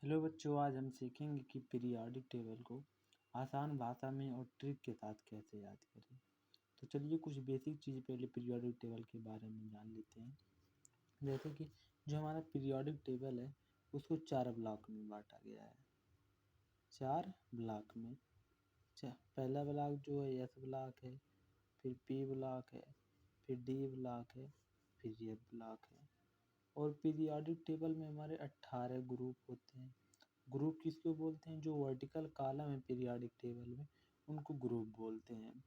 Hello बच्चों, आज हम सीखेंगे कि पीरियोडिक टेबल को आसान भाषा में और ट्रिक के साथ कैसे याद करें। तो चलिए कुछ बेसिक चीज़ पहले पीरियोडिक टेबल के बारे में जान लेते हैं। जैसे कि जो हमारा पीरियोडिक टेबल है उसको 4 ब्लॉक में बांटा गया है। 4 ब्लॉक में पहला ब्लॉक जो है एस ब्लॉक है, फिर पी ब्लॉक है, फिर डी ब्लॉक है, फिर एफ ब्लॉक है। और पीरियोडिक टेबल में हमारे 18 ग्रुप होते हैं। ग्रुप किसको बोलते हैं? जो वर्टिकल कॉलम है पीरियोडिक टेबल में उनको ग्रुप बोलते हैं।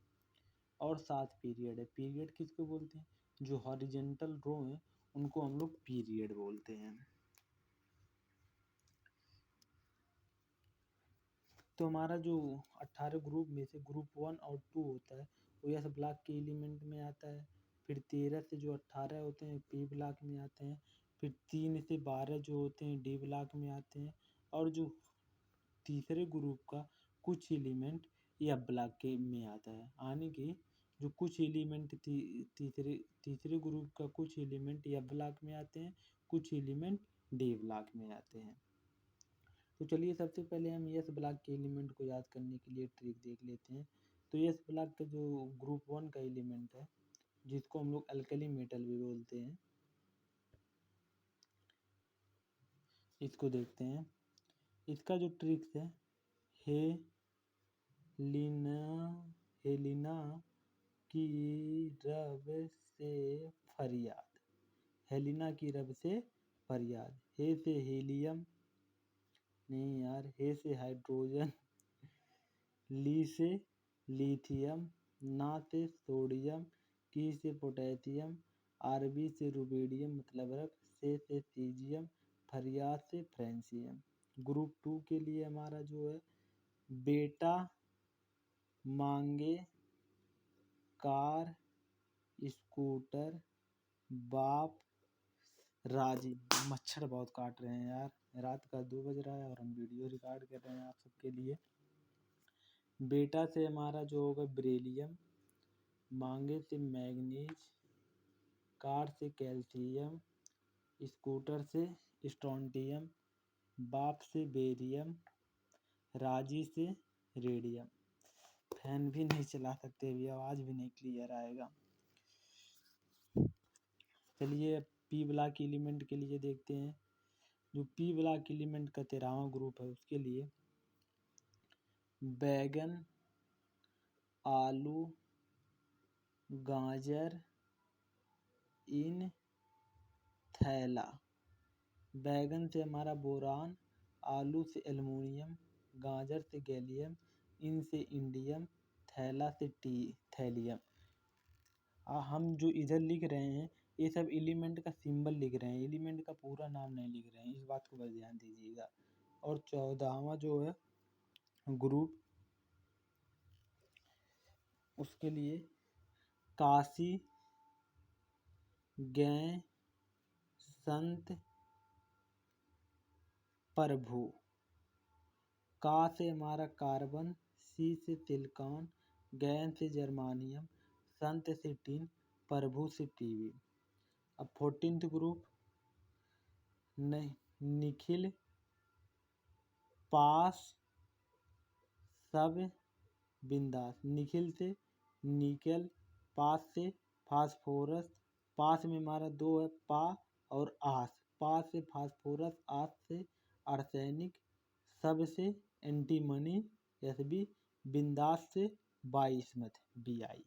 और 7 पीरियड है। पीरियड किसको बोलते हैं? जो हॉरिजेंटल रो है उनको हम लोग पीरियड बोलते हैं। तो हमारा जो 18 ग्रुप में से ग्रुप 1 और 2 होता है वो एस ब्लॉक के एलिमेंट में आता है। फिर 13 से जो 18 होते हैं पी ब्लॉक में आते हैं। फिर 3 से 12 जो होते हैं डी ब्लॉक में आते हैं। और जो तीसरे ग्रुप का कुछ एलिमेंट एफ ब्लॉक के में आता है। यानी कि जो कुछ एलिमेंट तीसरे ग्रुप का कुछ एलिमेंट एफ ब्लॉक में आते हैं, कुछ एलिमेंट डी ब्लॉक में आते हैं। तो चलिए सबसे पहले हम एस ब्लॉक के एलिमेंट को याद करने के लिए ट्रिक देख लेते हैं। तो एस ब्लॉक का जो ग्रुप 1 का एलिमेंट है जिसको हम लोग अल्कली मेटल भी बोलते हैं, इसको देखते हैं। इसका जो ट्रिक्स है, हेलिना हेलिना की रब से फरियाद। हेलिना की रब से फरियाद। हे से हीलियम, नहीं यार, हे से हाइड्रोजन, ली से लिथियम, ना से सोडियम, की से पोटेशियम, आरबी से रुबीडियम मतलब रख, से सीजियम, फरियाद से फ्रेंसियम। ग्रुप 2 के लिए हमारा जो है बेटा मांगे, कार, स्कूटर, बाप, राजी। मच्छर बहुत काट रहे हैं यार, रात का 2 बज रहा है और हम वीडियो रिकॉर्ड कर रहे हैं आप सबके लिए। बेटा से हमारा जो होगा बेरिलियम, मांगे से मैग्नीज, कार से कैल्शियम, स्कूटर से स्ट्रोंटियम, बाप से बेरियम, राजी से रेडियम। फैन भी नहीं चला सकते, भी आवाज़ भी नहीं क्लियर आएगा। चलिए पी ब्लॉक एलिमेंट के लिए देखते हैं। जो पी ब्लॉक एलिमेंट का 13वां ग्रुप है उसके लिए बैगन, आलू, गाजर, इन, थैला। बैगन से हमारा बोरान, आलू से एल्युमिनियम, गाजर से गैलियम, इन से इंडियम, थैला से थैलियम। हम जो इधर लिख रहे हैं ये सब एलिमेंट का सिंबल लिख रहे हैं, एलिमेंट का पूरा नाम नहीं लिख रहे हैं, इस बात को बस ध्यान दीजिएगा। और 14वां जो है ग्रुप उसके लिए काशी, गै, संत, प्रभु। का से हमारा कार्बन, सी से सिलिकॉन, गैन से जर्मानियम, संत से टिन, प्रभु से टीवी। अब 14th ग्रुप निखिल, पास, सब, बिंदास। निखिल से निकल, पास से फास्फोरस। पास में हमारा 2 है, पा और आस। पास से फास्फोरस, आस से आर्सेनिक, सब से एंटीमनी एस बी, बिंदास से बाइस्मथ बी आई।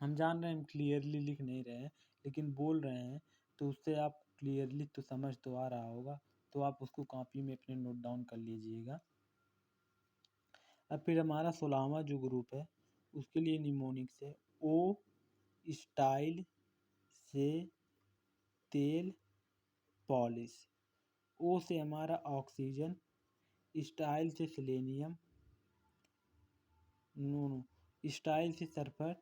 हम जान रहे हैं हम क्लियरली लिख नहीं रहे हैं लेकिन बोल रहे हैं, तो उससे आप क्लियरली तो समझ तो आ रहा होगा, तो आप उसको कॉपी में अपने नोट डाउन कर लीजिएगा। अब फिर हमारा 16वां जो ग्रुप है उसके लिए निमोनिक्स है। ओ स्टाइल से तेल पॉलिश। ओ से हमारा ऑक्सीजन, स्टाइल से सेलेनियम, स्टाइल से सल्फर,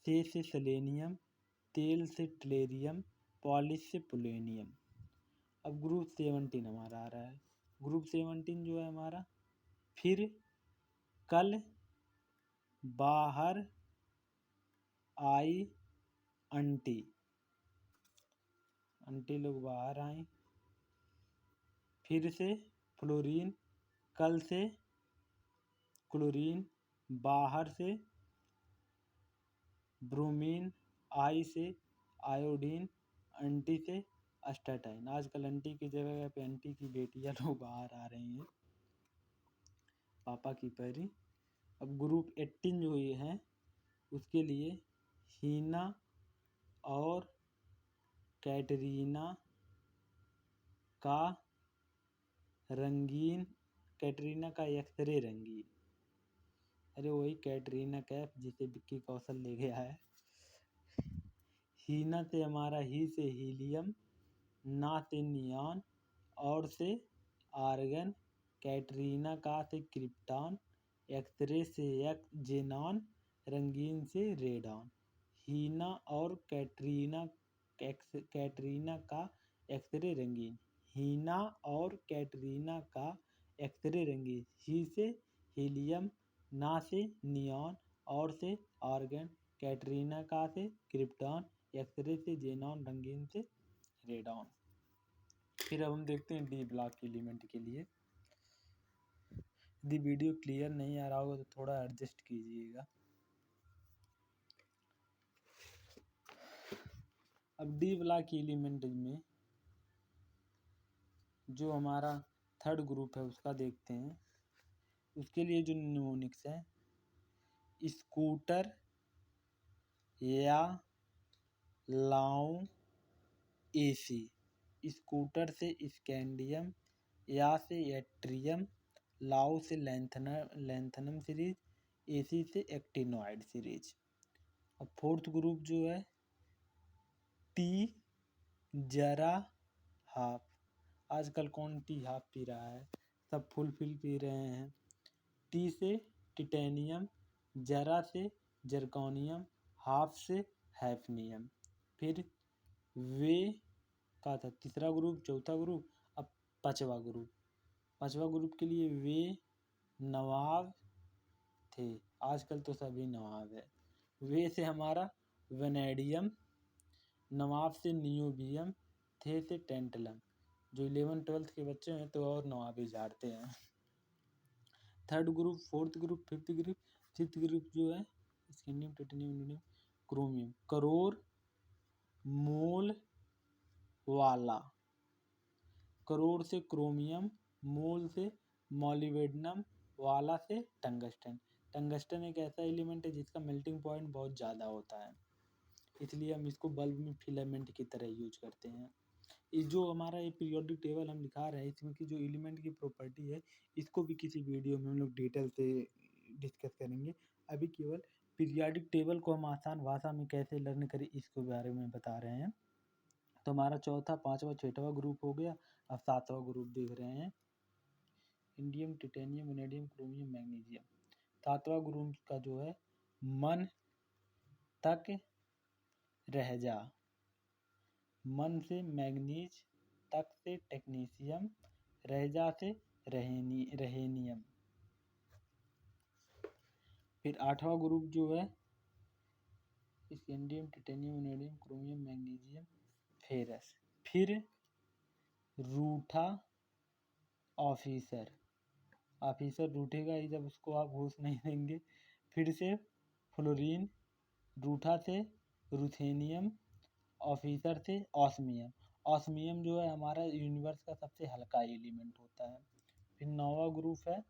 से सेलेनियम, तेल से टेलेरियम, पॉलिश से पोलोनियम। अब ग्रुप 17 हमारा आ रहा है। ग्रुप 17 जो है हमारा फिर, कल, बाहर, आई, अंटी। आंटी लोग बाहर आए। फिर से फ्लोरीन, कल से क्लोरीन, बाहर से ब्रोमीन, आई से आयोडीन, आंटी से अस्टाटाइन। आजकल आंटी की जगह पे आंटी की बेटियां लोग बाहर आ रही हैं पापा की पैरी। अब ग्रुप 18 जो ये है उसके लिए हीना और कैटरीना का रंगीन, कैटरीना का एक्सरे रंगीन। अरे वही कैटरीना कैफ जिसे विक्की कौशल ले गया है। हीना से हमारा ही से हीलियम, ना से नियॉन, और से आर्गन, कैटरीना का से क्रिप्टॉन, एक्सरे से जेनॉन, रंगीन से रेडॉन। हीना और कैटरीना का एक्सरे रंगीन। हीना और कैटरीना का एक्सरे रंगीन। ही से हीलियम, ना से नियॉन, और से आर्गन, कैटरीना का से क्रिप्टॉन, एक्सरे से जेनॉन, रंगीन से रेडॉन। फिर अब हम देखते हैं डी ब्लॉक एलिमेंट के लिए। यदि वीडियो क्लियर नहीं आ रहा होगा तो थोड़ा एडजस्ट कीजिएगा। अब डी ब्लॉक एलिमेंट में जो हमारा थर्ड ग्रुप है उसका देखते हैं। उसके लिए जो निमोनिक्स है, स्कूटर या लाउ एसी। स्कूटर से स्कैंडियम, या से एट्रियम, लाउ से लैंथनम सीरीज, एसी से एक्टिनोइड सीरीज। अब फोर्थ ग्रुप जो है टी जरा हाफ। आजकल कौन टी हाफ पी रहा है, सब फुल फिल पी रहे हैं। टी से टिटेनियम, जरा से जर्कोनियम, हाफ से हैफनियम। फिर वे का था तीसरा ग्रुप। चौथा ग्रुप, अब पांचवा ग्रुप। पांचवा ग्रुप के लिए वे नवाब थे, आजकल तो सभी नवाब है। वे से हमारा वेनेडियम, नवाब से नियोबियम, थे से टेंटलम। जो 11th-12th के बच्चे हैं तो और नवाबी झाड़ते हैं। Third group, fourth group, fifth group. Fifth group जो है scandium, titanium, uranium, chromium. Crore mole वाला। करोड़ से क्रोमियम, मोल से मॉलिब्डेनम, वाला से टंगस्टन। टंगस्टन एक ऐसा एलिमेंट है जिसका मेल्टिंग पॉइंट बहुत ज़्यादा होता है, इसलिए हम इसको बल्ब में फिलामेंट की तरह यूज करते हैं। ये जो हमारा ये पीरियोडिक टेबल हम दिखा रहे हैं इसमें की जो एलिमेंट की प्रॉपर्टी है इसको भी किसी वीडियो में हम लोग डिटेल से डिस्कस करेंगे। अभी केवल पीरियोडिक टेबल को हम आसान भाषा में कैसे लर्न करें इसके बारे में बता रहे हैं। तो हमारा चौथा, पांचवा, छठवां ग्रुप हो गया। अब सातवां ग्रुप देख रहे हैं, indium, titanium, vanadium, chromium, magnesium. सातवां ग्रुप का जो है मन तक रह जा। मन से मैग्नीज, तक से टेक्नीशियम, रह जा से रहेनियम। फिर आठवां ग्रुप जो है indium, titanium, vanadium, chromium, magnesium, ferrous. फिर रूठा ऑफिसर। ऑफिसर रूठेगा ही जब उसको आप घूस नहीं देंगे। फिर से फ्लोरीन, रूठा से रुथेनियम, ऑफिसर से ऑस्मियम। ऑस्मियम जो है हमारा यूनिवर्स का सबसे हल्का एलिमेंट होता है। फिर नौवां ग्रुप है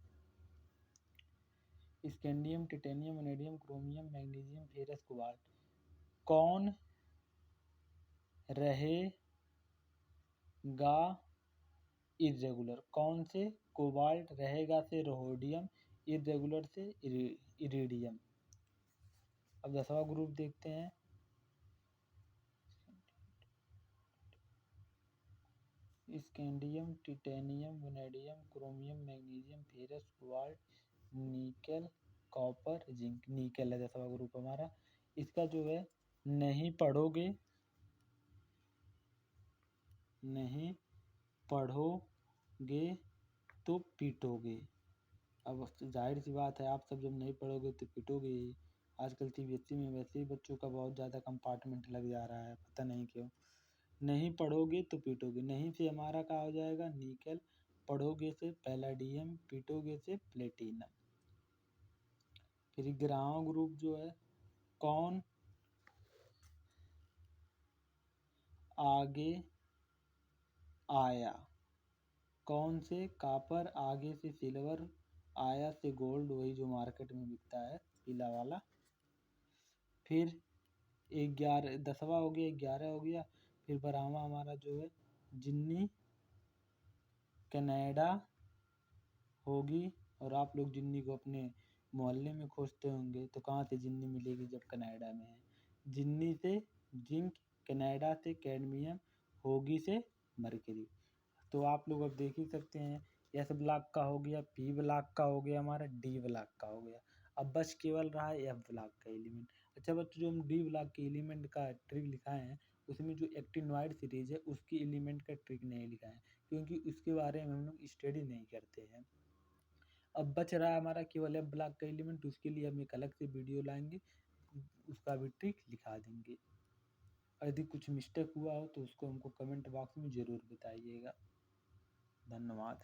scandium, titanium, vanadium, chromium, magnesium, ferrous, cobalt. कौन रहेगा इरेगुलर। कौन से कोबाल्ट, रहेगा से रोडियम, इरेगुलर से इरिडियम। अब 10वां ग्रुप देखते हैं, scandium, titanium, vanadium, chromium, magnesium, ferrous, cobalt, nickel, copper, zinc. Nickel है 10वां ग्रुप हमारा। इसका जो है नहीं पढ़ोगे तो पीटोगे। अब जाहिर सी बात है आप सब जब नहीं पढ़ोगे तो पीटोगे ही। आजकल सीबीएसई में वैसे ही बच्चों का बहुत ज़्यादा कंपार्टमेंट लग जा रहा है, पता नहीं क्यों। नहीं पढ़ोगे तो पीटोगे। नहीं से हमारा क्या हो जाएगा, निकल। पढ़ोगे से पैलाडियम, पीटोगे से प्लेटिनम। फिर ग्राम ग्रुप जो है, कौन आगे आया, कौन से कॉपर आगे से सिल्वर आया से गोल्ड, वही जो मार्केट में बिकता है पीला वाला। फिर 11 10वां हो गया, 11 हो गया। फिर 12वां हमारा जो है जिन्नी कनाडा होगी। और आप लोग जिन्नी को अपने मोहल्ले में खोजते होंगे, तो कहाँ से जिन्नी मिलेगी जब कनाडा में है। जिन्नी से जिंक, कनाडा से कैडमियम, होगी से मरकरी। तो आप लोग अब देख ही सकते हैं, एस ब्लॉक का हो गया, पी ब्लॉक का हो गया, हमारा डी ब्लॉक का हो गया। अब बस केवल रहा है एफ ब्लॉक का एलिमेंट। अच्छा बच्चों, जो हम डी ब्लॉक के एलिमेंट का ट्रिक लिखाए हैं, उसमें जो एक्टिनोइड सीरीज है उसकी एलिमेंट का ट्रिक नहीं लिखा है, क्योंकि उसके बारे में हम लोग स्टडी नहीं करते हैं। अब बच रहा है हमारा केवल एफ ब्लॉक का एलिमेंट, उसके लिए हम एक अलग से वीडियो लाएंगे, उसका भी ट्रिक लिखा देंगे। यदि कुछ मिस्टेक हुआ हो तो उसको हमको कमेंट बॉक्स में ज़रूर बताइएगा। धन्यवाद।